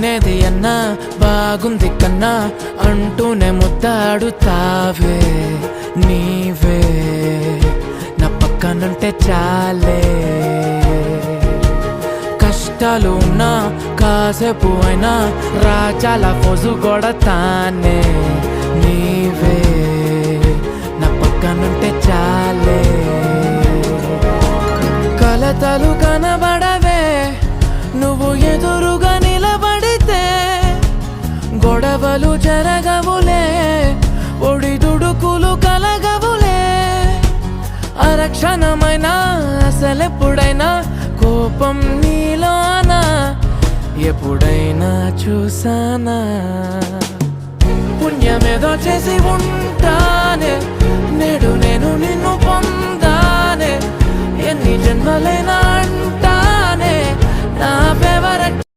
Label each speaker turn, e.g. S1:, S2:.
S1: బాగునేది అన్నా బాగుంది కన్నా అంటూనే ముద్దాడుతావే నీవే నా పక్కనుంటే చాలే కష్టాలు ఉన్నా కాసేపు అయినా రాజాల ఫోజు కొడతానే నీవే నా పక్కనుంటే చాలే కలతలు కనబడవే నువ్వు ఎదురుగా నిలబడితే గొడవలు జరగవులే ఒడిదుడుకులు కలగవులే అరక్షణమైనా అసలెప్పుడైనా కోపం నీలోనా ఎప్పుడైనా చూసానా పుణ్యమేదో చేసి ఉంటానే నేడు నేను నిన్ను పొందానే ఎన్ని జన్మలైనా